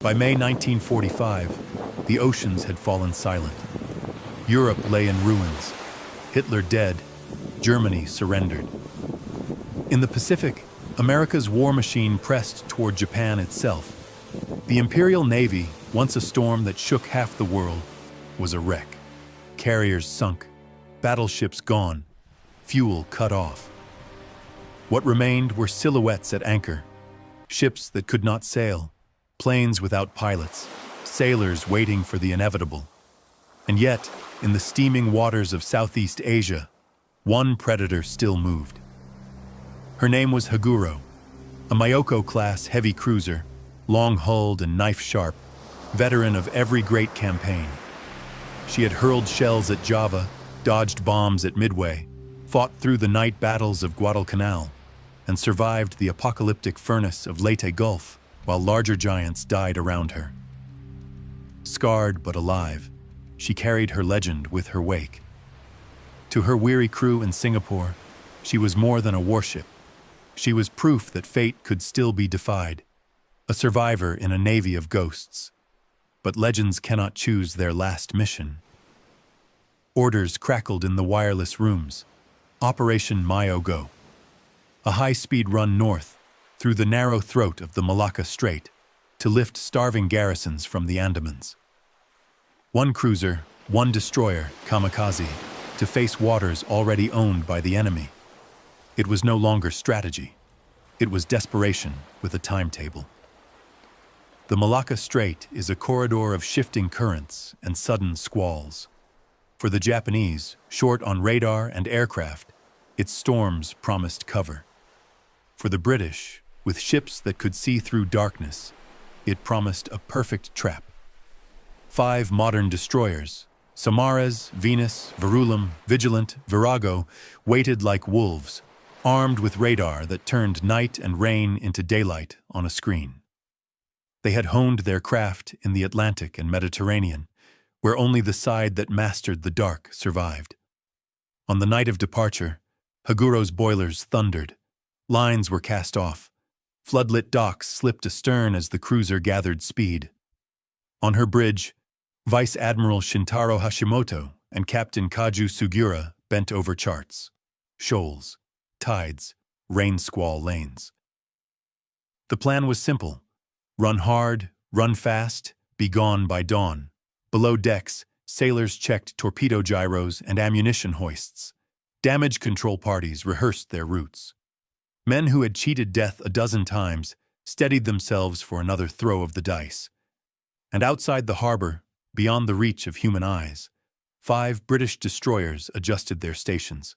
By May 1945, the oceans had fallen silent. Europe lay in ruins. Hitler dead, Germany surrendered. In the Pacific, America's war machine pressed toward Japan itself. The Imperial Navy, once a storm that shook half the world, was a wreck. Carriers sunk, battleships gone, fuel cut off. What remained were silhouettes at anchor, ships that could not sail, planes without pilots, sailors waiting for the inevitable. And yet, in the steaming waters of Southeast Asia, one predator still moved. Her name was Haguro, a Myoko-class heavy cruiser, long-hulled and knife-sharp, veteran of every great campaign. She had hurled shells at Java, dodged bombs at Midway, fought through the night battles of Guadalcanal, and survived the apocalyptic furnace of Leyte Gulf while larger giants died around her. Scarred but alive, she carried her legend with her wake. To her weary crew in Singapore, she was more than a warship. She was proof that fate could still be defied, a survivor in a navy of ghosts. But legends cannot choose their last mission. Orders crackled in the wireless rooms. Operation Myogo. A high-speed run north, through the narrow throat of the Malacca Strait, to lift starving garrisons from the Andamans. One cruiser, one destroyer, kamikaze, to face waters already owned by the enemy. It was no longer strategy. It was desperation with a timetable. The Malacca Strait is a corridor of shifting currents and sudden squalls. For the Japanese, short on radar and aircraft, its storms promised cover. For the British, with ships that could see through darkness, it promised a perfect trap. 5 modern destroyers, Samaras, Venus, Verulam, Vigilant, Virago, waited like wolves, armed with radar that turned night and rain into daylight on a screen. They had honed their craft in the Atlantic and Mediterranean, where only the side that mastered the dark survived. On the night of departure, Haguro's boilers thundered. Lines were cast off. Floodlit docks slipped astern as the cruiser gathered speed. On her bridge, Vice Admiral Shintaro Hashimoto and Captain Kaju Sugura bent over charts. Shoals, tides, rain squall lanes. The plan was simple. Run hard, run fast, be gone by dawn. Below decks, sailors checked torpedo gyros and ammunition hoists. Damage control parties rehearsed their routes. Men who had cheated death a dozen times steadied themselves for another throw of the dice. And outside the harbor, beyond the reach of human eyes, 5 British destroyers adjusted their stations.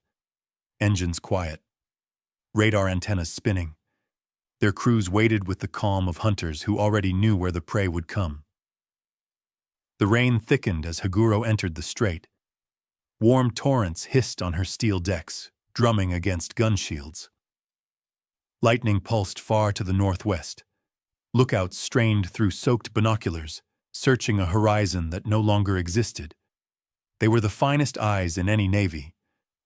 Engines quiet. Radar antennas spinning. Their crews waited with the calm of hunters who already knew where the prey would come. The rain thickened as Haguro entered the strait. Warm torrents hissed on her steel decks, drumming against gun shields. Lightning pulsed far to the northwest. Lookouts strained through soaked binoculars, searching a horizon that no longer existed. They were the finest eyes in any navy,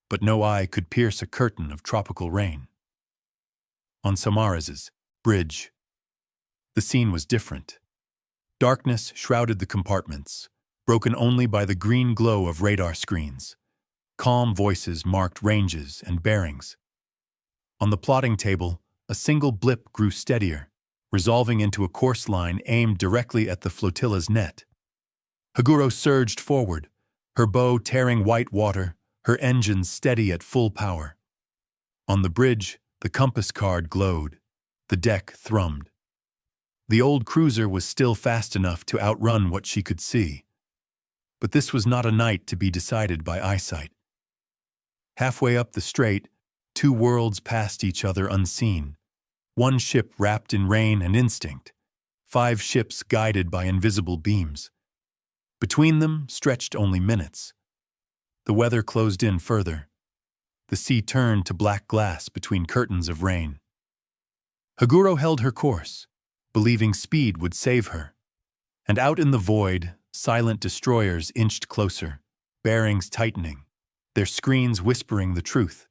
but no eye could pierce a curtain of tropical rain. On Samaras's bridge, the scene was different. Darkness shrouded the compartments, broken only by the green glow of radar screens. Calm voices marked ranges and bearings. On the plotting table, a single blip grew steadier, resolving into a course line aimed directly at the flotilla's net. Haguro surged forward, her bow tearing white water, her engines steady at full power. On the bridge, the compass card glowed. The deck thrummed. The old cruiser was still fast enough to outrun what she could see. But this was not a night to be decided by eyesight. Halfway up the strait, 2 worlds passed each other unseen. 1 ship wrapped in rain and instinct. 5 ships guided by invisible beams. Between them stretched only minutes. The weather closed in further. The sea turned to black glass between curtains of rain. Haguro held her course, believing speed would save her. And out in the void, silent destroyers inched closer, bearings tightening, their screens whispering the truth.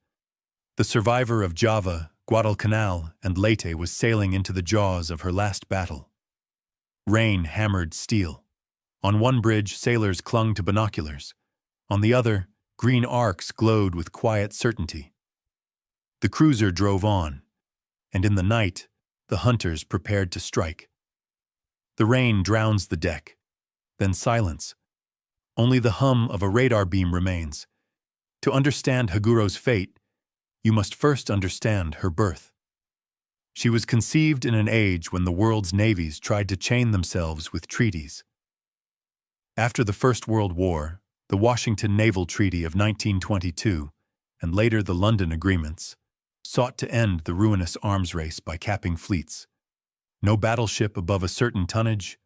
The survivor of Java, Guadalcanal, and Leyte was sailing into the jaws of her last battle. Rain hammered steel. On one bridge, sailors clung to binoculars. On the other, green arcs glowed with quiet certainty. The cruiser drove on, and in the night, the hunters prepared to strike. The rain drowns the deck, then silence. Only the hum of a radar beam remains. To understand Haguro's fate, you must first understand her birth. She was conceived in an age when the world's navies tried to chain themselves with treaties. After the First World War, the Washington Naval Treaty of 1922, and later the London Agreements, sought to end the ruinous arms race by capping fleets. No battleship above a certain tonnage,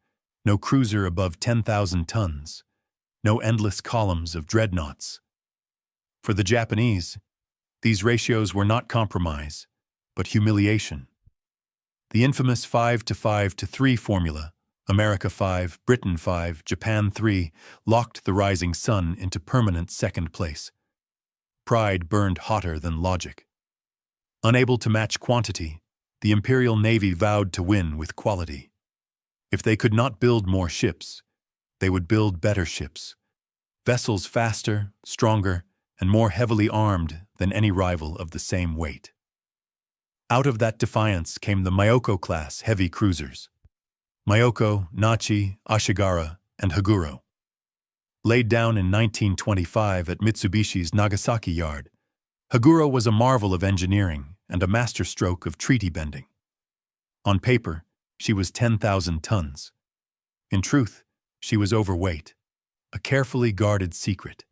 no cruiser above 10,000 tons, no endless columns of dreadnoughts. For the Japanese, these ratios were not compromise, but humiliation. The infamous 5-5-3 formula, America 5, Britain 5, Japan 3, locked the rising sun into permanent second place. Pride burned hotter than logic. Unable to match quantity, the Imperial Navy vowed to win with quality. If they could not build more ships, they would build better ships. Vessels faster, stronger, and more heavily armed than any rival of the same weight. Out of that defiance came the Myoko-class heavy cruisers. Myoko, Nachi, Ashigara, and Haguro. Laid down in 1925 at Mitsubishi's Nagasaki yard, Haguro was a marvel of engineering and a masterstroke of treaty bending. On paper, she was 10,000 tons. In truth, she was overweight, a carefully guarded secret.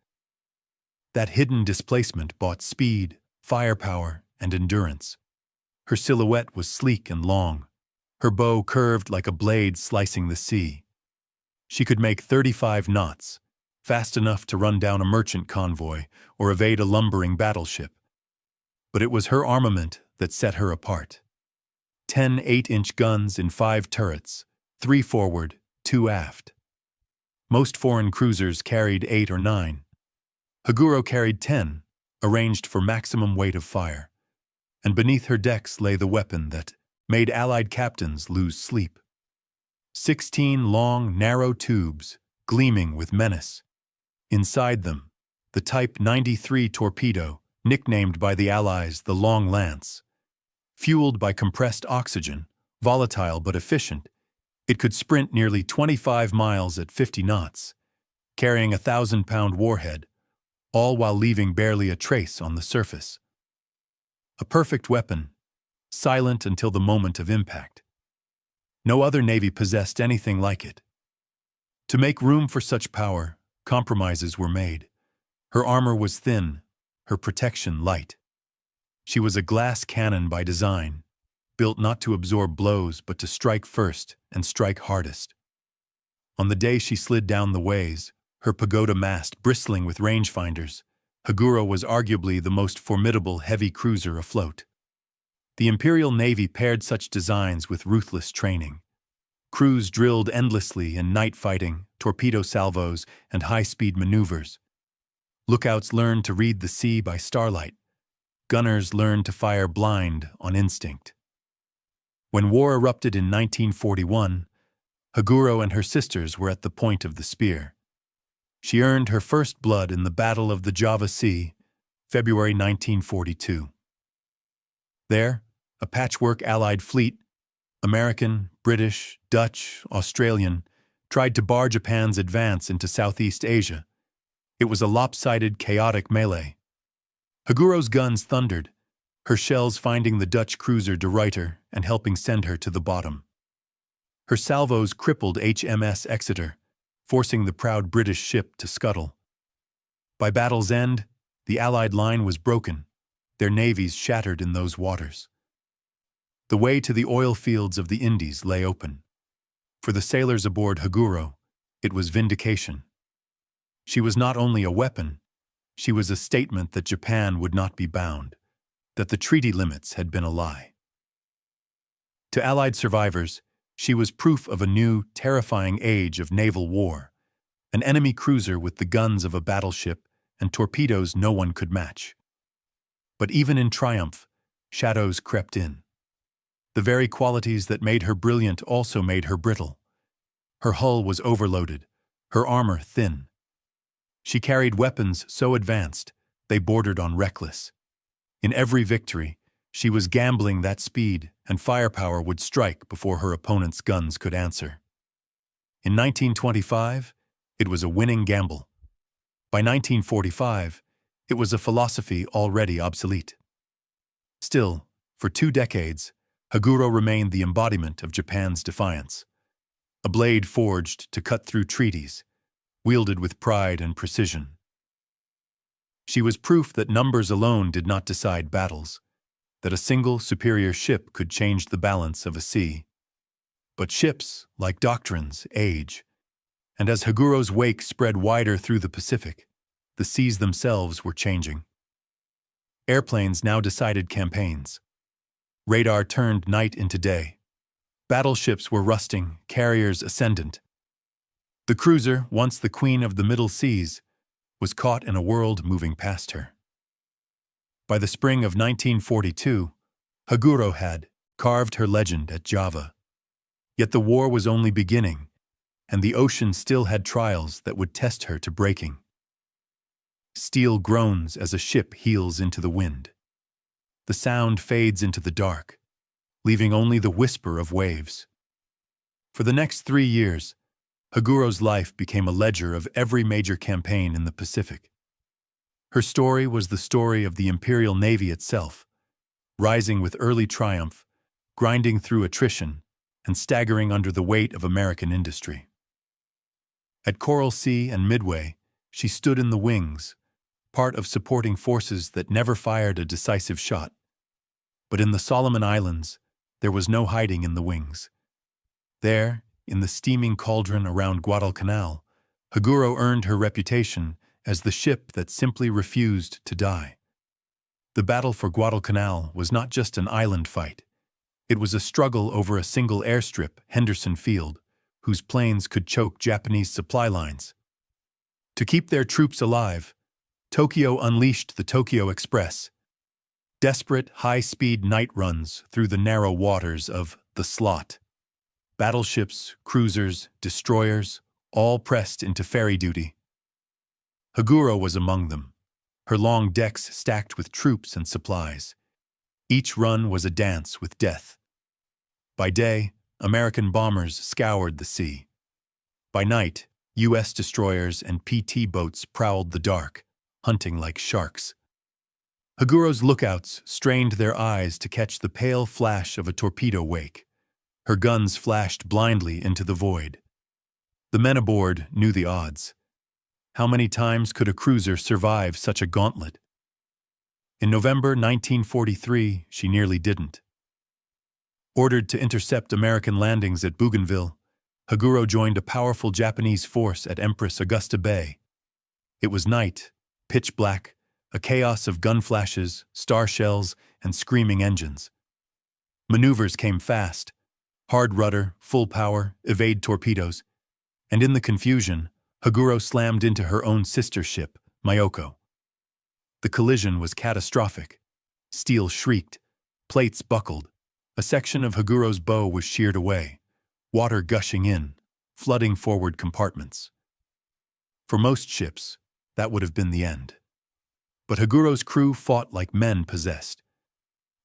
That hidden displacement bought speed, firepower, and endurance. Her silhouette was sleek and long, her bow curved like a blade slicing the sea. She could make 35 knots, fast enough to run down a merchant convoy or evade a lumbering battleship. But it was her armament that set her apart. 10 8-inch guns in 5 turrets, 3 forward, 2 aft. Most foreign cruisers carried 8 or 9. Haguro carried 10, arranged for maximum weight of fire, and beneath her decks lay the weapon that made Allied captains lose sleep. 16 long, narrow tubes, gleaming with menace. Inside them, the Type 93 torpedo, nicknamed by the Allies the Long Lance. Fueled by compressed oxygen, volatile but efficient, it could sprint nearly 25 miles at 50 knots, carrying a 1,000-pound warhead, all while leaving barely a trace on the surface. A perfect weapon, silent until the moment of impact. No other navy possessed anything like it. To make room for such power, compromises were made. Her armor was thin, her protection light. She was a glass cannon by design, built not to absorb blows but to strike first and strike hardest. On the day she slid down the ways, her pagoda mast bristling with rangefinders, Haguro was arguably the most formidable heavy cruiser afloat. The Imperial Navy paired such designs with ruthless training. Crews drilled endlessly in night fighting, torpedo salvos, and high-speed maneuvers. Lookouts learned to read the sea by starlight. Gunners learned to fire blind on instinct. When war erupted in 1941, Haguro and her sisters were at the point of the spear. She earned her first blood in the Battle of the Java Sea, February 1942. There, a patchwork Allied fleet, American, British, Dutch, Australian, tried to bar Japan's advance into Southeast Asia. It was a lopsided, chaotic melee. Haguro's guns thundered, her shells finding the Dutch cruiser De Ruyter and helping send her to the bottom. Her salvos crippled HMS Exeter, forcing the proud British ship to scuttle. By battle's end, the Allied line was broken, their navies shattered in those waters. The way to the oil fields of the Indies lay open. For the sailors aboard Haguro, it was vindication. She was not only a weapon, she was a statement that Japan would not be bound, that the treaty limits had been a lie. To Allied survivors, she was proof of a new, terrifying age of naval war, an enemy cruiser with the guns of a battleship and torpedoes no one could match. But even in triumph, shadows crept in. The very qualities that made her brilliant also made her brittle. Her hull was overloaded, her armor thin. She carried weapons so advanced, they bordered on reckless. In every victory, she was gambling that speed and firepower would strike before her opponent's guns could answer. In 1925, it was a winning gamble. By 1945, it was a philosophy already obsolete. Still, for 2 decades, Haguro remained the embodiment of Japan's defiance. A blade forged to cut through treaties, wielded with pride and precision. She was proof that numbers alone did not decide battles, that a single superior ship could change the balance of a sea. But ships, like doctrines, age, and as Haguro's wake spread wider through the Pacific, the seas themselves were changing. Airplanes now decided campaigns. Radar turned night into day. Battleships were rusting, carriers ascendant. The cruiser, once the queen of the Middle Seas, was caught in a world moving past her. By the spring of 1942, Haguro had carved her legend at Java. Yet the war was only beginning, and the ocean still had trials that would test her to breaking. Steel groans as a ship heels into the wind. The sound fades into the dark, leaving only the whisper of waves. For the next 3 years, Haguro's life became a ledger of every major campaign in the Pacific. Her story was the story of the Imperial Navy itself, rising with early triumph, grinding through attrition, and staggering under the weight of American industry. At Coral Sea and Midway, she stood in the wings, part of supporting forces that never fired a decisive shot. But in the Solomon Islands, there was no hiding in the wings. There, in the steaming cauldron around Guadalcanal, Haguro earned her reputation as the ship that simply refused to die. The battle for Guadalcanal was not just an island fight. It was a struggle over a single airstrip, Henderson Field, whose planes could choke Japanese supply lines. To keep their troops alive, Tokyo unleashed the Tokyo Express, desperate, high-speed night runs through the narrow waters of the slot. Battleships, cruisers, destroyers, all pressed into ferry duty. Haguro was among them, her long decks stacked with troops and supplies. Each run was a dance with death. By day, American bombers scoured the sea. By night, U.S. destroyers and PT boats prowled the dark, hunting like sharks. Haguro's lookouts strained their eyes to catch the pale flash of a torpedo wake. Her guns flashed blindly into the void. The men aboard knew the odds. How many times could a cruiser survive such a gauntlet? In November 1943, she nearly didn't. Ordered to intercept American landings at Bougainville, Haguro joined a powerful Japanese force at Empress Augusta Bay. It was night, pitch black, a chaos of gun flashes, star shells, and screaming engines. Maneuvers came fast. Hard rudder, full power, evade torpedoes. And in the confusion, Haguro slammed into her own sister ship, Myoko. The collision was catastrophic. Steel shrieked. Plates buckled. A section of Haguro's bow was sheared away, water gushing in, flooding forward compartments. For most ships, that would have been the end. But Haguro's crew fought like men possessed.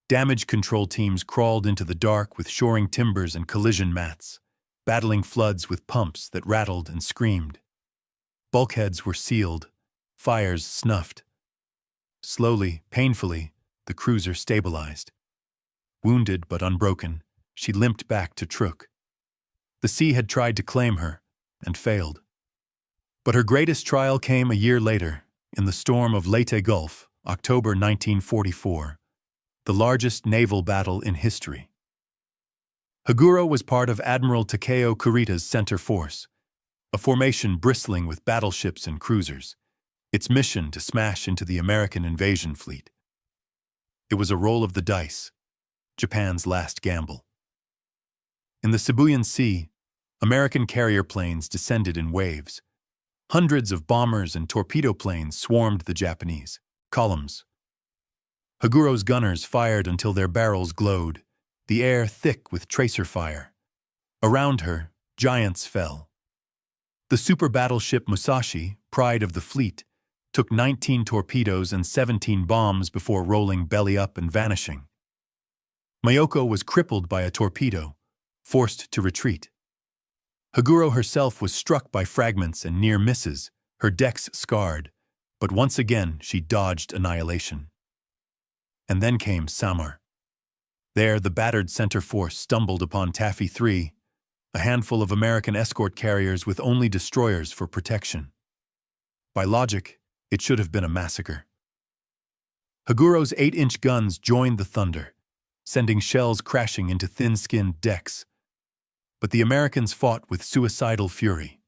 Damage control teams crawled into the dark with shoring timbers and collision mats, battling floods with pumps that rattled and screamed. Bulkheads were sealed, fires snuffed. Slowly, painfully, the cruiser stabilized. Wounded but unbroken, she limped back to Truk. The sea had tried to claim her, and failed. But her greatest trial came a year later, in the storm of Leyte Gulf, October 1944, the largest naval battle in history. Haguro was part of Admiral Takeo Kurita's center force, a formation bristling with battleships and cruisers, its mission to smash into the American invasion fleet. It was a roll of the dice, Japan's last gamble. In the Sibuyan Sea, American carrier planes descended in waves. Hundreds of bombers and torpedo planes swarmed the Japanese columns. Haguro's gunners fired until their barrels glowed, the air thick with tracer fire. Around her, Giants fell. The super battleship Musashi, pride of the fleet, took 19 torpedoes and 17 bombs before rolling belly up and vanishing. Mayoko was crippled by a torpedo, forced to retreat. Haguro herself was struck by fragments and near misses, her decks scarred, but once again she dodged annihilation. And then came Samar. There, the battered center force stumbled upon Taffy 3, a handful of American escort carriers with only destroyers for protection. By logic, it should have been a massacre. Haguro's 8-inch guns joined the thunder, sending shells crashing into thin-skinned decks. But the Americans fought with suicidal fury.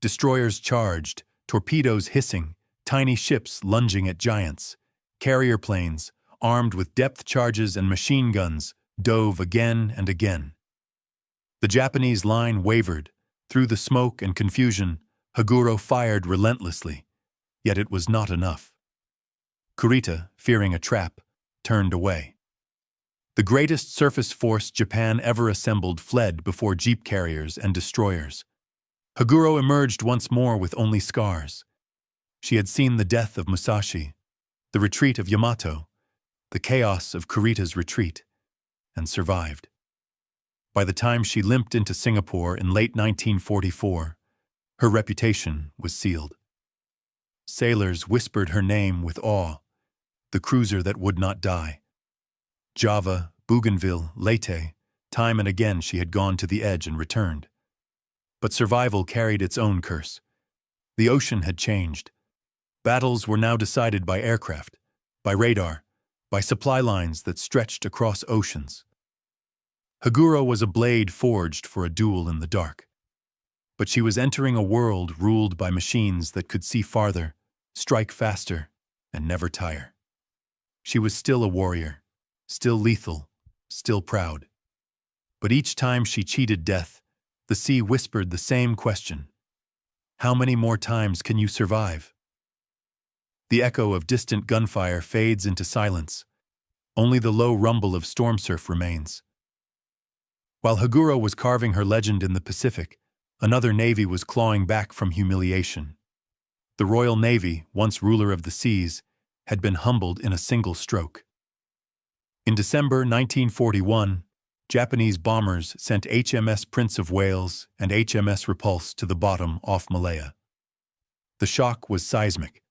Destroyers charged, torpedoes hissing, tiny ships lunging at giants. Carrier planes, armed with depth charges and machine guns, dove again and again. The Japanese line wavered. Through the smoke and confusion, Haguro fired relentlessly, yet it was not enough. Kurita, fearing a trap, turned away. The greatest surface force Japan ever assembled fled before jeep carriers and destroyers. Haguro emerged once more with only scars. She had seen the death of Musashi, the retreat of Yamato, the chaos of Kurita's retreat, and survived. By the time she limped into Singapore in late 1944, her reputation was sealed. Sailors whispered her name with awe, the cruiser that would not die. Java, Bougainville, Leyte, time and again she had gone to the edge and returned. But survival carried its own curse. The ocean had changed. Battles were now decided by aircraft, by radar, by supply lines that stretched across oceans. Haguro was a blade forged for a duel in the dark. But she was entering a world ruled by machines that could see farther, strike faster, and never tire. She was still a warrior, still lethal, still proud. But each time she cheated death, the sea whispered the same question. How many more times can you survive? The echo of distant gunfire fades into silence. Only the low rumble of storm surf remains. While Haguro was carving her legend in the Pacific, another navy was clawing back from humiliation. The Royal Navy, once ruler of the seas, had been humbled in a single stroke. In December 1941, Japanese bombers sent HMS Prince of Wales and HMS Repulse to the bottom off Malaya. The shock was seismic.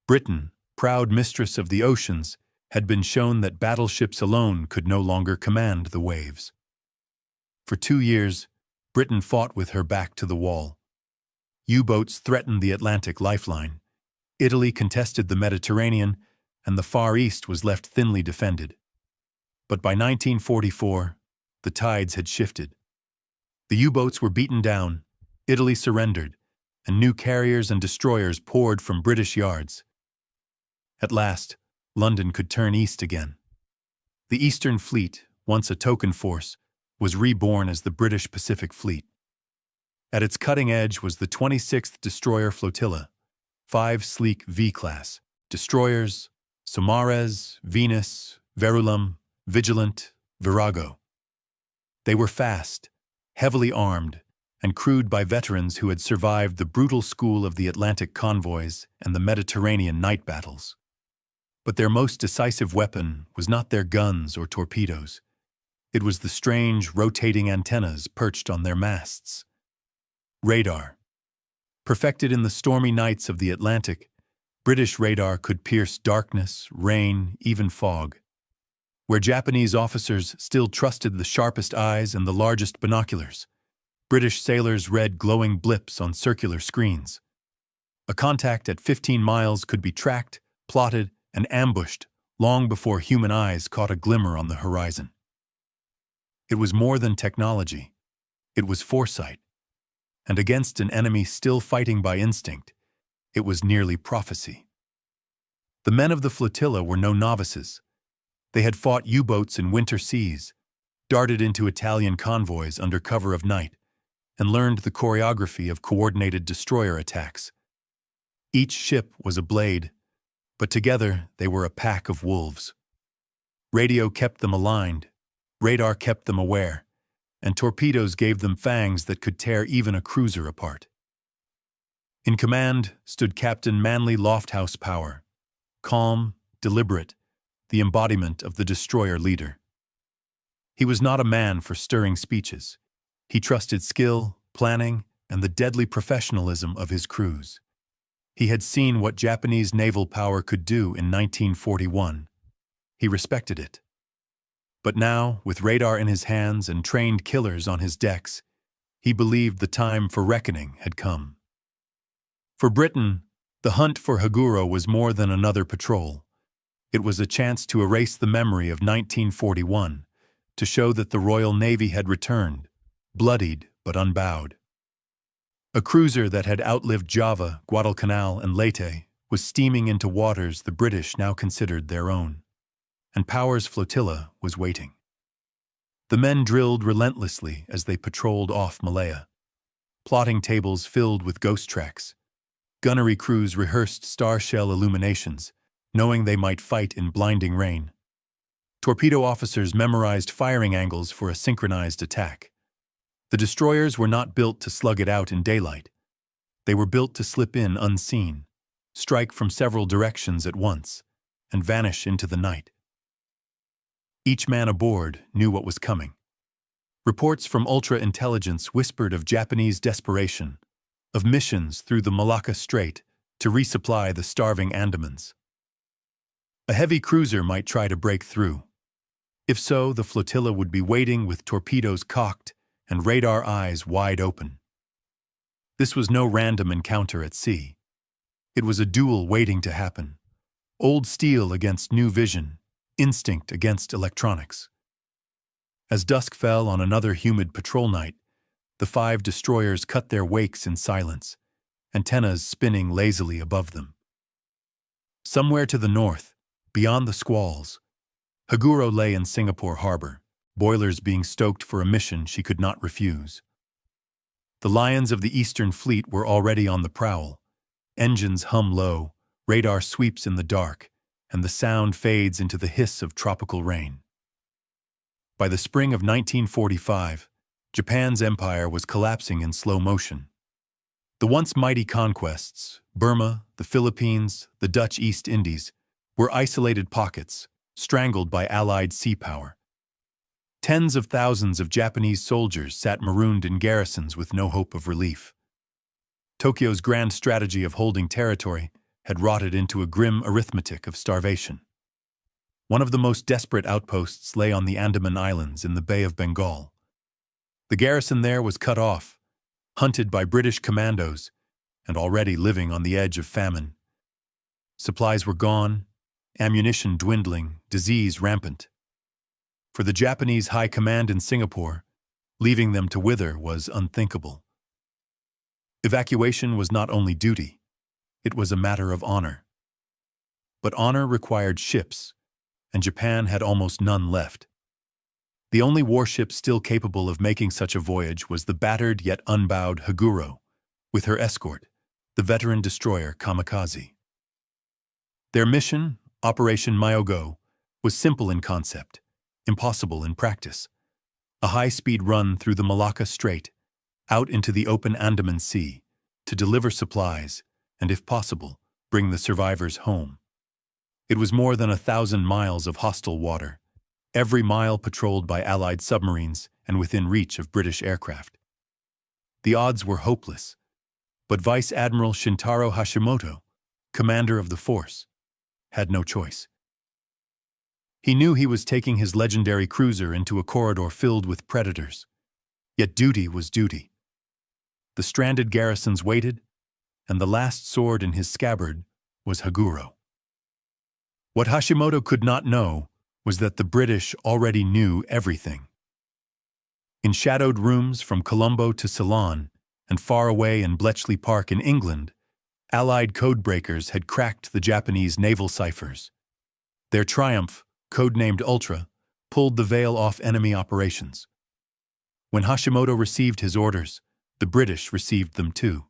Britain, proud mistress of the oceans, had been shown that battleships alone could no longer command the waves. For 2 years, Britain fought with her back to the wall. U-boats threatened the Atlantic lifeline. Italy contested the Mediterranean, and the Far East was left thinly defended. But by 1944, the tides had shifted. The U-boats were beaten down, Italy surrendered, and new carriers and destroyers poured from British yards. At last, London could turn east again. The Eastern Fleet, once a token force, was reborn as the British Pacific Fleet. At its cutting edge was the 26th Destroyer Flotilla, 5 sleek V-class destroyers, Saumarez, Venus, Verulam, Vigilant, Virago. They were fast, heavily armed, and crewed by veterans who had survived the brutal school of the Atlantic convoys and the Mediterranean night battles. But their most decisive weapon was not their guns or torpedoes. It was the strange, rotating antennas perched on their masts. Radar. Perfected in the stormy nights of the Atlantic, British radar could pierce darkness, rain, even fog. Where Japanese officers still trusted the sharpest eyes and the largest binoculars, British sailors read glowing blips on circular screens. A contact at 15 miles could be tracked, plotted, and ambushed long before human eyes caught a glimmer on the horizon. It was more than technology. It was foresight. And against an enemy still fighting by instinct, it was nearly prophecy. The men of the flotilla were no novices. They had fought U-boats in winter seas, darted into Italian convoys under cover of night, and learned the choreography of coordinated destroyer attacks. Each ship was a blade, but together they were a pack of wolves. Radio kept them aligned, radar kept them aware, and torpedoes gave them fangs that could tear even a cruiser apart. In command stood Captain Manly Lofthouse Power, calm, deliberate, the embodiment of the destroyer leader. He was not a man for stirring speeches. He trusted skill, planning, and the deadly professionalism of his crews. He had seen what Japanese naval power could do in 1941. He respected it. But now, with radar in his hands and trained killers on his decks, he believed the time for reckoning had come. For Britain, the hunt for Haguro was more than another patrol. It was a chance to erase the memory of 1941, to show that the Royal Navy had returned, bloodied but unbowed. A cruiser that had outlived Java, Guadalcanal, and Leyte was steaming into waters the British now considered their own, and Power's flotilla was waiting. The men drilled relentlessly as they patrolled off Malaya. Plotting tables filled with ghost tracks. Gunnery crews rehearsed star shell illuminations, knowing they might fight in blinding rain. Torpedo officers memorized firing angles for a synchronized attack. The destroyers were not built to slug it out in daylight. They were built to slip in unseen, strike from several directions at once, and vanish into the night. Each man aboard knew what was coming. Reports from ultra-intelligence whispered of Japanese desperation, of missions through the Malacca Strait to resupply the starving Andamans. A heavy cruiser might try to break through. If so, the flotilla would be waiting with torpedoes cocked and radar eyes wide open. This was no random encounter at sea. It was a duel waiting to happen. Old steel against new vision, instinct against electronics. As dusk fell on another humid patrol night, the 5 destroyers cut their wakes in silence, antennas spinning lazily above them. Somewhere to the north, beyond the squalls, Haguro lay in Singapore harbor, boilers being stoked for a mission she could not refuse. The lions of the Eastern Fleet were already on the prowl. Engines hum low, radar sweeps in the dark, and the sound fades into the hiss of tropical rain. By the spring of 1945, Japan's empire was collapsing in slow motion. The once mighty conquests, Burma, the Philippines, the Dutch East Indies, were isolated pockets, strangled by Allied sea power. Tens of thousands of Japanese soldiers sat marooned in garrisons with no hope of relief. Tokyo's grand strategy of holding territory had rotted into a grim arithmetic of starvation. One of the most desperate outposts lay on the Andaman Islands in the Bay of Bengal. The garrison there was cut off, hunted by British commandos, and already living on the edge of famine. Supplies were gone, ammunition dwindling, disease rampant. For the Japanese High Command in Singapore, leaving them to wither was unthinkable. Evacuation was not only duty, it was a matter of honor. But honor required ships, and Japan had almost none left. The only warship still capable of making such a voyage was the battered yet unbowed Haguro, with her escort, the veteran destroyer Kamikaze. Their mission, Operation Myogo, was simple in concept, impossible in practice. A high-speed run through the Malacca Strait, out into the open Andaman Sea, to deliver supplies, and if possible, bring the survivors home. It was more than 1,000 miles of hostile water, every mile patrolled by Allied submarines and within reach of British aircraft. The odds were hopeless, but Vice Admiral Shintaro Hashimoto, commander of the force, had no choice. He knew he was taking his legendary cruiser into a corridor filled with predators, yet duty was duty. The stranded garrisons waited, and the last sword in his scabbard was Haguro. What Hashimoto could not know was that the British already knew everything. In shadowed rooms from Colombo to Ceylon, and far away in Bletchley Park in England, Allied codebreakers had cracked the Japanese naval ciphers. Their triumph, codenamed Ultra, pulled the veil off enemy operations. When Hashimoto received his orders, the British received them too.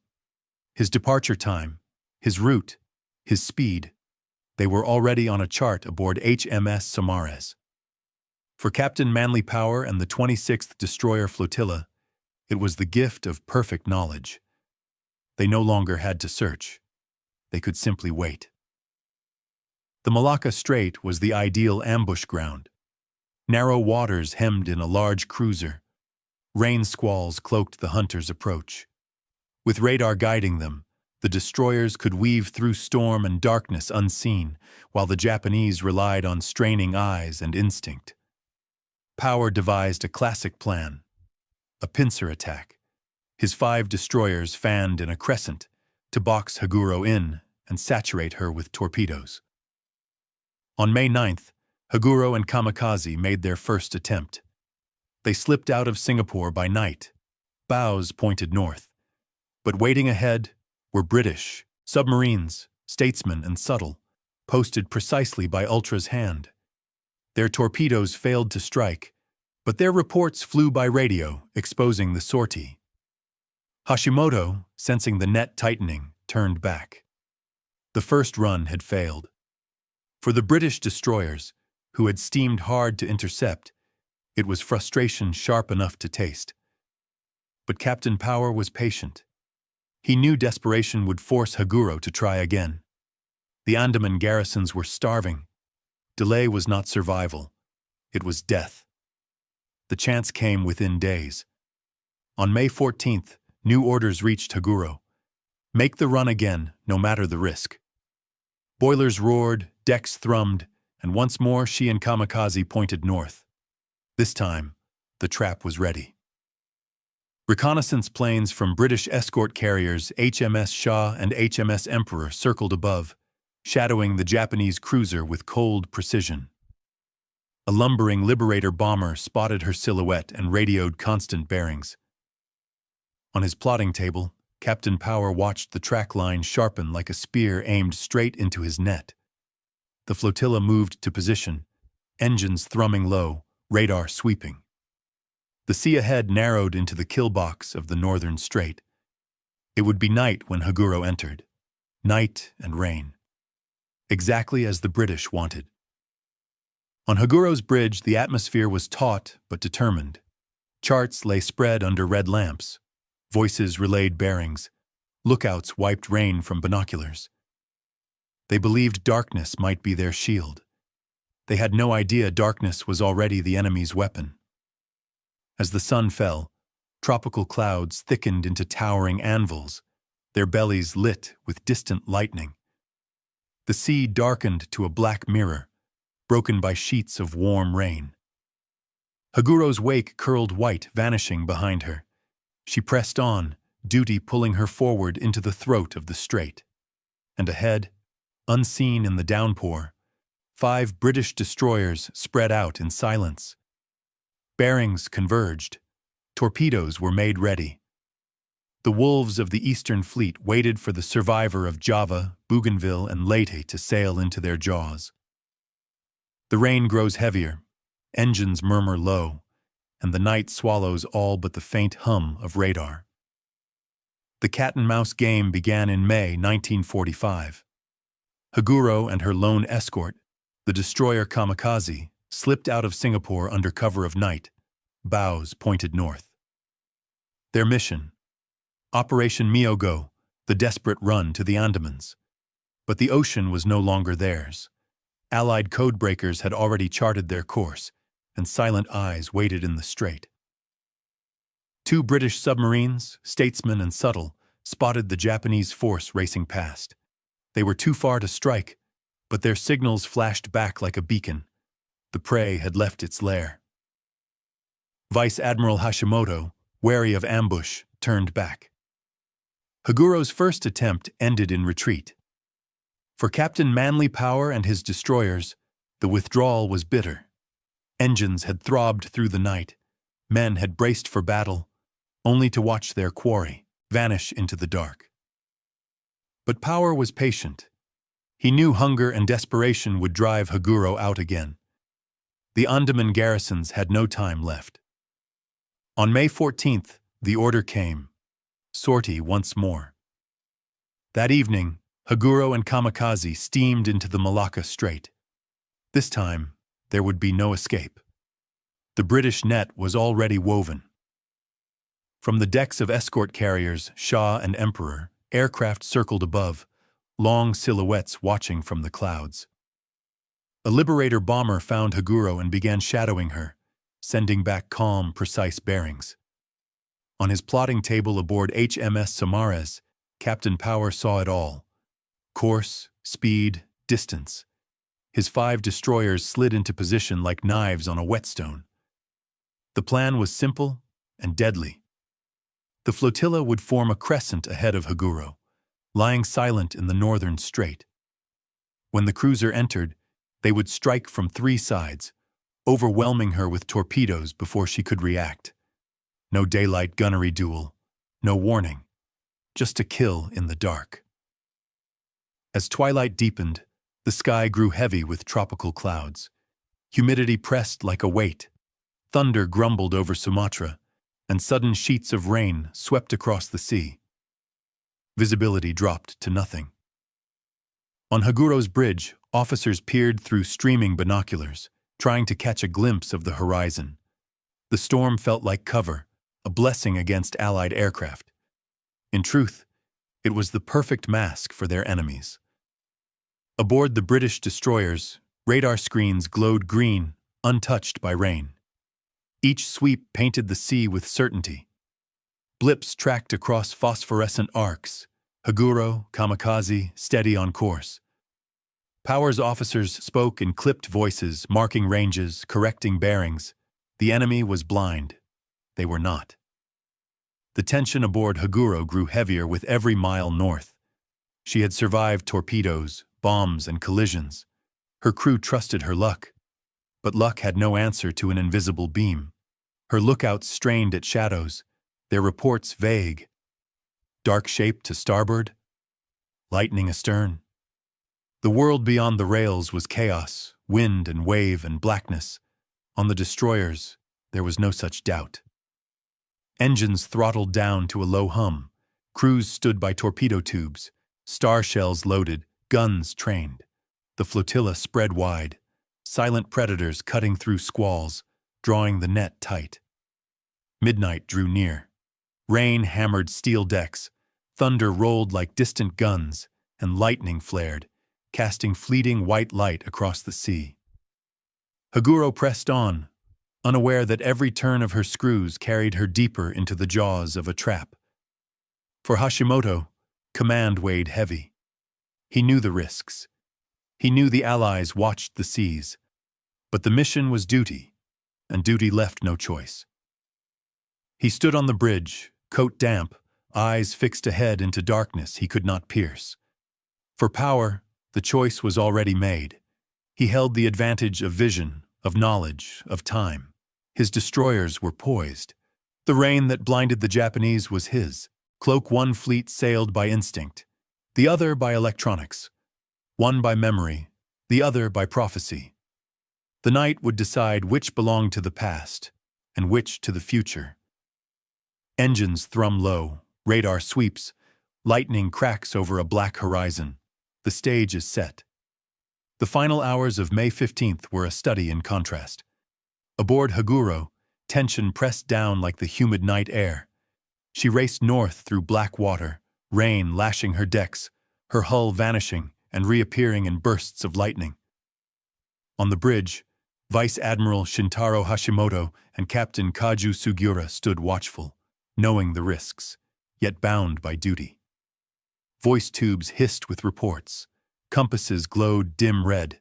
His departure time, his route, his speed, they were already on a chart aboard HMS Saumarez. For Captain Manly Power and the 26th Destroyer Flotilla, it was the gift of perfect knowledge. They no longer had to search. They could simply wait. The Malacca Strait was the ideal ambush ground. Narrow waters hemmed in a large cruiser. Rain squalls cloaked the hunters' approach. With radar guiding them, the destroyers could weave through storm and darkness unseen, while the Japanese relied on straining eyes and instinct. Power devised a classic plan, a pincer attack. His 5 destroyers fanned in a crescent to box Haguro in and saturate her with torpedoes. On May 9th, Haguro and Kamikaze made their first attempt. They slipped out of Singapore by night, bows pointed north. But waiting ahead were British, submarines, statesmen and subtle, posted precisely by Ultra's hand. Their torpedoes failed to strike, but their reports flew by radio, exposing the sortie. Hashimoto, sensing the net tightening, turned back. The first run had failed. For the British destroyers, who had steamed hard to intercept, it was frustration sharp enough to taste. But Captain Power was patient. He knew desperation would force Haguro to try again. The Andaman garrisons were starving. Delay was not survival. It was death. The chance came within days. On May 14th, new orders reached Haguro. Make the run again, no matter the risk. Boilers roared, decks thrummed, and once more she and Kamikaze pointed north. This time, the trap was ready. Reconnaissance planes from British escort carriers HMS Shah and HMS Emperor circled above, shadowing the Japanese cruiser with cold precision. A lumbering Liberator bomber spotted her silhouette and radioed constant bearings. On his plotting table, Captain Power watched the track line sharpen like a spear aimed straight into his net. The flotilla moved to position, engines thrumming low, radar sweeping. The sea ahead narrowed into the kill box of the northern strait. It would be night when Haguro entered. Night and rain. Exactly as the British wanted. On Haguro's bridge, the atmosphere was taut but determined. Charts lay spread under red lamps. Voices relayed bearings. Lookouts wiped rain from binoculars. They believed darkness might be their shield. They had no idea darkness was already the enemy's weapon. As the sun fell, tropical clouds thickened into towering anvils, their bellies lit with distant lightning. The sea darkened to a black mirror, broken by sheets of warm rain. Haguro's wake curled white, vanishing behind her. She pressed on, duty pulling her forward into the throat of the strait. And ahead, unseen in the downpour, 5 British destroyers spread out in silence. Bearings converged. Torpedoes were made ready. The wolves of the Eastern Fleet waited for the survivor of Java, Bougainville, and Leyte to sail into their jaws. The rain grows heavier, engines murmur low, and the night swallows all but the faint hum of radar. The cat-and-mouse game began in May 1945. Haguro and her lone escort, the destroyer Kamikaze, slipped out of Singapore under cover of night, bows pointed north. Their mission: Operation Miyogo, the desperate run to the Andamans. But the ocean was no longer theirs. Allied codebreakers had already charted their course, and silent eyes waited in the strait. 2 British submarines, statesmen and subtle, spotted the Japanese force racing past. They were too far to strike, but their signals flashed back like a beacon. The prey had left its lair. Vice Admiral Hashimoto, wary of ambush, turned back. Haguro's first attempt ended in retreat. For Captain Manly Power and his destroyers, the withdrawal was bitter. Engines had throbbed through the night. Men had braced for battle, only to watch their quarry vanish into the dark. But Power was patient. He knew hunger and desperation would drive Haguro out again. The Andaman garrisons had no time left. On May 14th, the order came: sortie once more. That evening, Haguro and Kamikaze steamed into the Malacca Strait. This time, there would be no escape. The British net was already woven. From the decks of escort carriers, Shah and Emperor, aircraft circled above, long silhouettes watching from the clouds. A Liberator bomber found Haguro and began shadowing her, sending back calm, precise bearings. On his plotting table aboard HMS Saumarez, Captain Power saw it all: course, speed, distance. His 5 destroyers slid into position like knives on a whetstone. The plan was simple and deadly. The flotilla would form a crescent ahead of Haguro, lying silent in the northern strait. When the cruiser entered, they would strike from 3 sides, overwhelming her with torpedoes before she could react. No daylight gunnery duel, no warning, just a kill in the dark. As twilight deepened, the sky grew heavy with tropical clouds. Humidity pressed like a weight. Thunder grumbled over Sumatra, and sudden sheets of rain swept across the sea. Visibility dropped to nothing. On Haguro's bridge, officers peered through streaming binoculars, trying to catch a glimpse of the horizon. The storm felt like cover, a blessing against Allied aircraft. In truth, it was the perfect mask for their enemies. Aboard the British destroyers, radar screens glowed green, untouched by rain. Each sweep painted the sea with certainty. Blips tracked across phosphorescent arcs, Haguro, kamikaze, steady on course. Power's officers spoke in clipped voices, marking ranges, correcting bearings. The enemy was blind. They were not. The tension aboard Haguro grew heavier with every mile north. She had survived torpedoes, bombs, and collisions. Her crew trusted her luck. But luck had no answer to an invisible beam. Her lookouts strained at shadows, their reports vague. Dark shape to starboard, lightning astern. The world beyond the rails was chaos, wind and wave and blackness. On the destroyers, there was no such doubt. Engines throttled down to a low hum. Crews stood by torpedo tubes, star shells loaded, guns trained. The flotilla spread wide, silent predators cutting through squalls, drawing the net tight. Midnight drew near. Rain hammered steel decks, thunder rolled like distant guns, and lightning flared, casting fleeting white light across the sea. Haguro pressed on, unaware that every turn of her screws carried her deeper into the jaws of a trap. For Hashimoto, command weighed heavy. He knew the risks. He knew the Allies watched the seas. But the mission was duty, and duty left no choice. He stood on the bridge, coat damp, eyes fixed ahead into darkness he could not pierce. For Power, the choice was already made. He held the advantage of vision, of knowledge, of time. His destroyers were poised. The rain that blinded the Japanese was his. Cloak one fleet sailed by instinct, the other by electronics. One by memory, the other by prophecy. The night would decide which belonged to the past and which to the future. Engines thrum low, radar sweeps, lightning cracks over a black horizon. The stage is set. The final hours of May 15th were a study in contrast. Aboard Haguro, tension pressed down like the humid night air. She raced north through black water, rain lashing her decks, her hull vanishing and reappearing in bursts of lightning. On the bridge, Vice Admiral Shintaro Hashimoto and Captain Kaju Sugiura stood watchful, knowing the risks, yet bound by duty. Voice tubes hissed with reports. Compasses glowed dim red.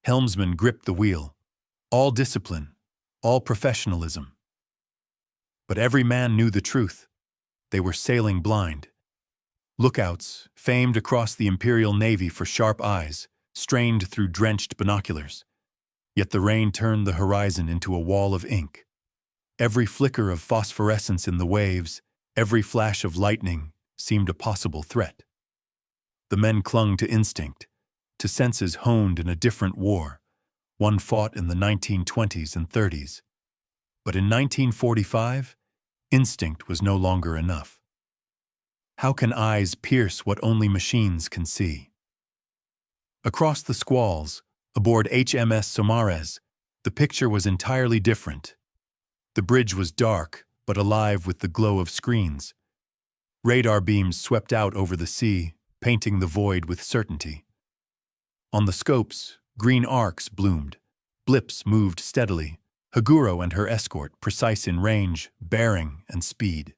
Helmsmen gripped the wheel. All discipline, all professionalism. But every man knew the truth. They were sailing blind. Lookouts, famed across the Imperial Navy for sharp eyes, strained through drenched binoculars. Yet the rain turned the horizon into a wall of ink. Every flicker of phosphorescence in the waves, every flash of lightning, seemed a possible threat. The men clung to instinct, to senses honed in a different war, one fought in the 1920s and 30s. But in 1945, instinct was no longer enough. How can eyes pierce what only machines can see? Across the squalls, aboard HMS Saumarez, the picture was entirely different, The bridge was dark, but alive with the glow of screens. Radar beams swept out over the sea, painting the void with certainty. On the scopes, green arcs bloomed. Blips moved steadily. Haguro and her escort, precise in range, bearing, and speed.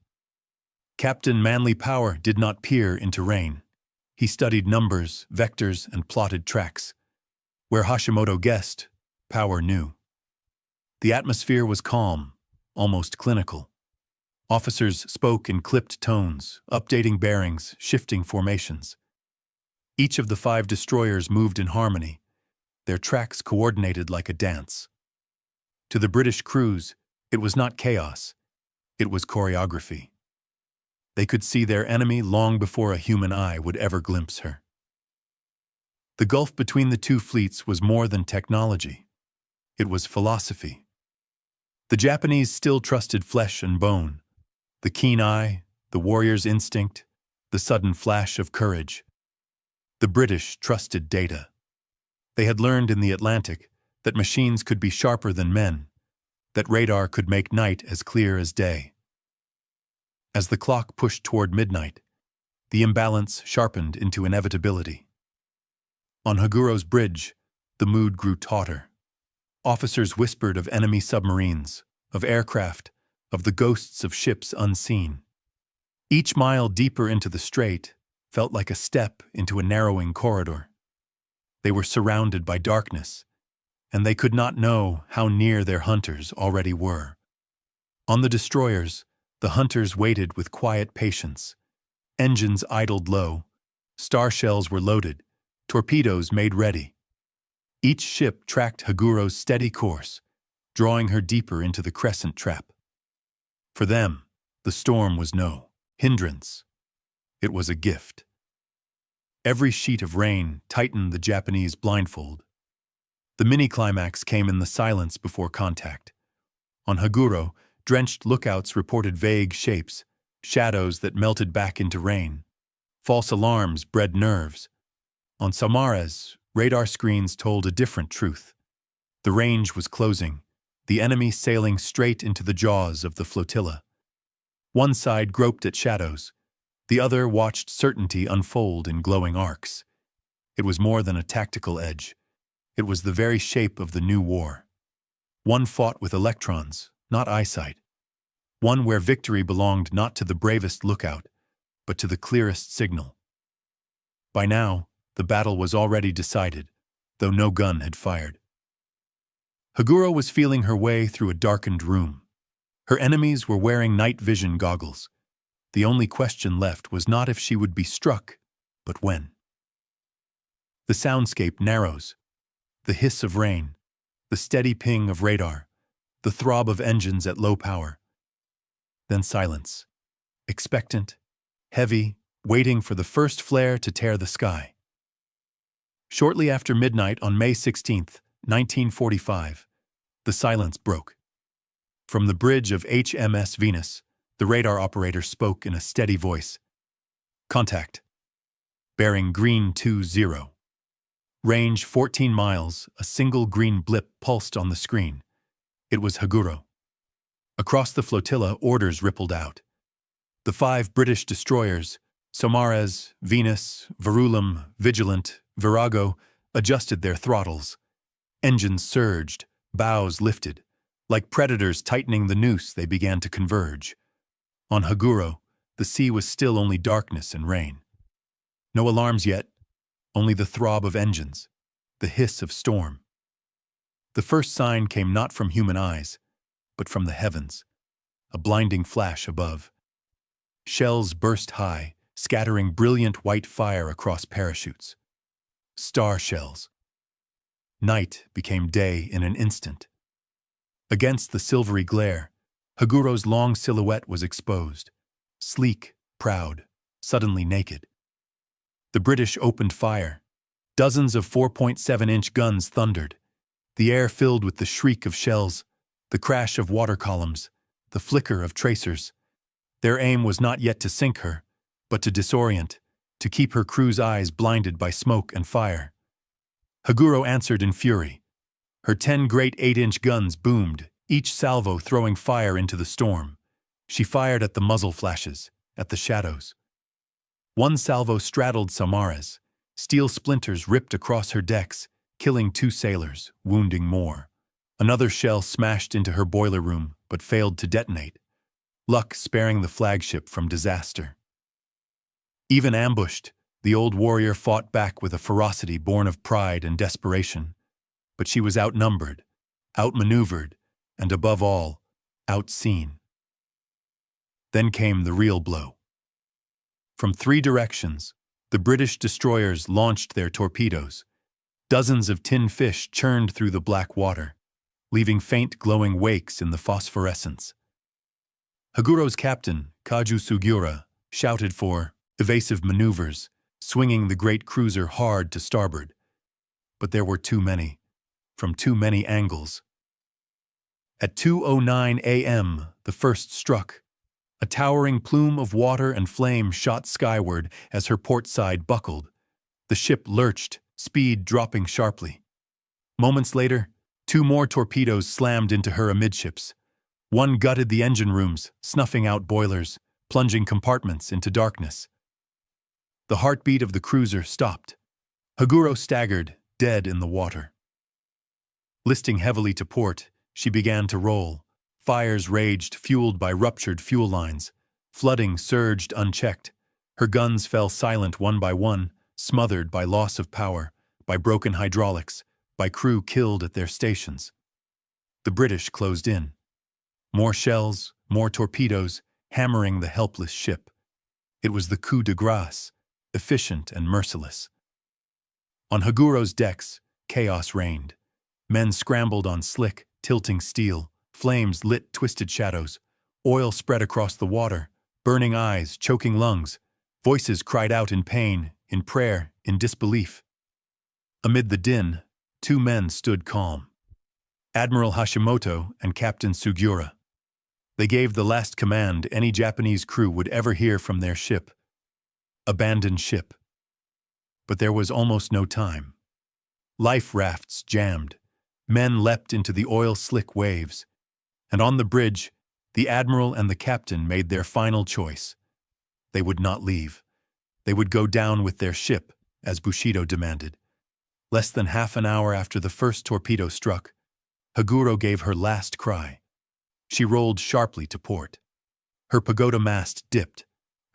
Captain Manly Power did not peer into rain. He studied numbers, vectors, and plotted tracks. Where Hashimoto guessed, Power knew. The atmosphere was calm, almost clinical. Officers spoke in clipped tones, updating bearings, shifting formations. Each of the 5 destroyers moved in harmony, their tracks coordinated like a dance. To the British crews, it was not chaos, it was choreography. They could see their enemy long before a human eye would ever glimpse her. The gulf between the 2 fleets was more than technology. It was philosophy. The Japanese still trusted flesh and bone, the keen eye, the warrior's instinct, the sudden flash of courage. The British trusted data. They had learned in the Atlantic that machines could be sharper than men, that radar could make night as clear as day. As the clock pushed toward midnight, the imbalance sharpened into inevitability. On Haguro's bridge, the mood grew tauter. Officers whispered of enemy submarines, of aircraft, of the ghosts of ships unseen. Each mile deeper into the strait felt like a step into a narrowing corridor. They were surrounded by darkness, and they could not know how near their hunters already were. On the destroyers, the hunters waited with quiet patience. Engines idled low, star shells were loaded, torpedoes made ready. Each ship tracked Haguro's steady course, drawing her deeper into the crescent trap. For them, the storm was no hindrance. It was a gift. Every sheet of rain tightened the Japanese blindfold. The mini-climax came in the silence before contact. On Haguro, drenched lookouts reported vague shapes, shadows that melted back into rain. False alarms bred nerves. On Saumarez, radar screens told a different truth. The range was closing, the enemy sailing straight into the jaws of the flotilla. One side groped at shadows, the other watched certainty unfold in glowing arcs. It was more than a tactical edge. It was the very shape of the new war. One fought with electrons, not eyesight. One where victory belonged not to the bravest lookout, but to the clearest signal. By now, the battle was already decided, though no gun had fired. Haguro was feeling her way through a darkened room. Her enemies were wearing night vision goggles. The only question left was not if she would be struck, but when. The soundscape narrows. The hiss of rain, the steady ping of radar, the throb of engines at low power. Then silence, expectant, heavy, waiting for the first flare to tear the sky. Shortly after midnight on May 16, 1945, the silence broke. From the bridge of HMS Venus, the radar operator spoke in a steady voice. Contact. Bearing green 20. Range 14 miles, a single green blip pulsed on the screen. It was Haguro. Across the flotilla, orders rippled out. The 5 British destroyers, Saumarez, Venus, Verulam, Vigilant, Virago, adjusted their throttles. Engines surged, bows lifted. Like predators tightening the noose, they began to converge. On Haguro, the sea was still only darkness and rain. No alarms yet, only the throb of engines, the hiss of storm. The first sign came not from human eyes, but from the heavens, a blinding flash above. Shells burst high, scattering brilliant white fire across parachutes. Star shells. Night became day in an instant. Against the silvery glare, Haguro's long silhouette was exposed, sleek, proud, suddenly naked. The British opened fire. Dozens of 4.7-inch guns thundered. The air filled with the shriek of shells, the crash of water columns, the flicker of tracers. Their aim was not yet to sink her, but to disorient, to keep her crew's eyes blinded by smoke and fire. Haguro answered in fury. Her 10 great 8-inch guns boomed, each salvo throwing fire into the storm. She fired at the muzzle flashes, at the shadows. One salvo straddled Samaras. Steel splinters ripped across her decks, killing 2 sailors, wounding more. Another shell smashed into her boiler room, but failed to detonate, luck sparing the flagship from disaster. Even ambushed, the old warrior fought back with a ferocity born of pride and desperation. But she was outnumbered, outmaneuvered, and above all, outseen. Then came the real blow. From 3 directions, the British destroyers launched their torpedoes. Dozens of tin fish churned through the black water, leaving faint glowing wakes in the phosphorescence. Haguro's captain, Kaju Sugura, shouted for evasive maneuvers, swinging the great cruiser hard to starboard. But there were too many, from too many angles. At 2:09 a.m., the first struck. A towering plume of water and flame shot skyward as her port side buckled. The ship lurched, speed dropping sharply. Moments later, 2 more torpedoes slammed into her amidships. One gutted the engine rooms, snuffing out boilers, plunging compartments into darkness. The heartbeat of the cruiser stopped. Haguro staggered, dead in the water. Listing heavily to port, she began to roll. Fires raged, fueled by ruptured fuel lines. Flooding surged unchecked. Her guns fell silent one by one, smothered by loss of power, by broken hydraulics, by crew killed at their stations. The British closed in. More shells, more torpedoes, hammering the helpless ship. It was the coup de grace, efficient and merciless. On Haguro's decks, chaos reigned. Men scrambled on slick, tilting steel. Flames lit twisted shadows. Oil spread across the water. Burning eyes, choking lungs. Voices cried out in pain, in prayer, in disbelief. Amid the din, 2 men stood calm. Admiral Hashimoto and Captain Sugura. They gave the last command any Japanese crew would ever hear from their ship. Abandon ship. But there was almost no time. Life rafts jammed. Men leapt into the oil-slick waves. And on the bridge, the admiral and the captain made their final choice. They would not leave. They would go down with their ship, as Bushido demanded. Less than half an hour after the first torpedo struck, Haguro gave her last cry. She rolled sharply to port. Her pagoda mast dipped.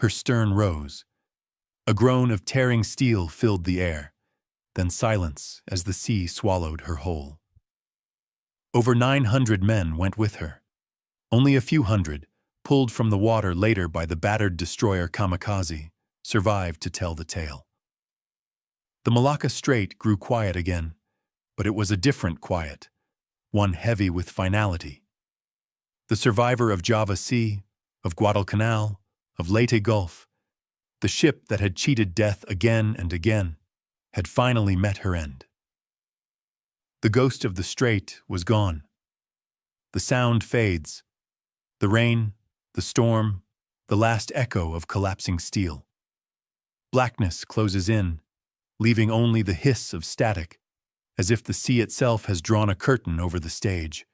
Her stern rose. A groan of tearing steel filled the air, then silence as the sea swallowed her whole. Over 900 men went with her. Only a few hundred, pulled from the water later by the battered destroyer Kamikaze, survived to tell the tale. The Malacca Strait grew quiet again, but it was a different quiet, one heavy with finality. The survivor of Java Sea, of Guadalcanal, of Leyte Gulf, the ship that had cheated death again and again, had finally met her end. The ghost of the strait was gone. The sound fades. The rain, the storm, the last echo of collapsing steel. Blackness closes in, leaving only the hiss of static, as if the sea itself has drawn a curtain over the stage.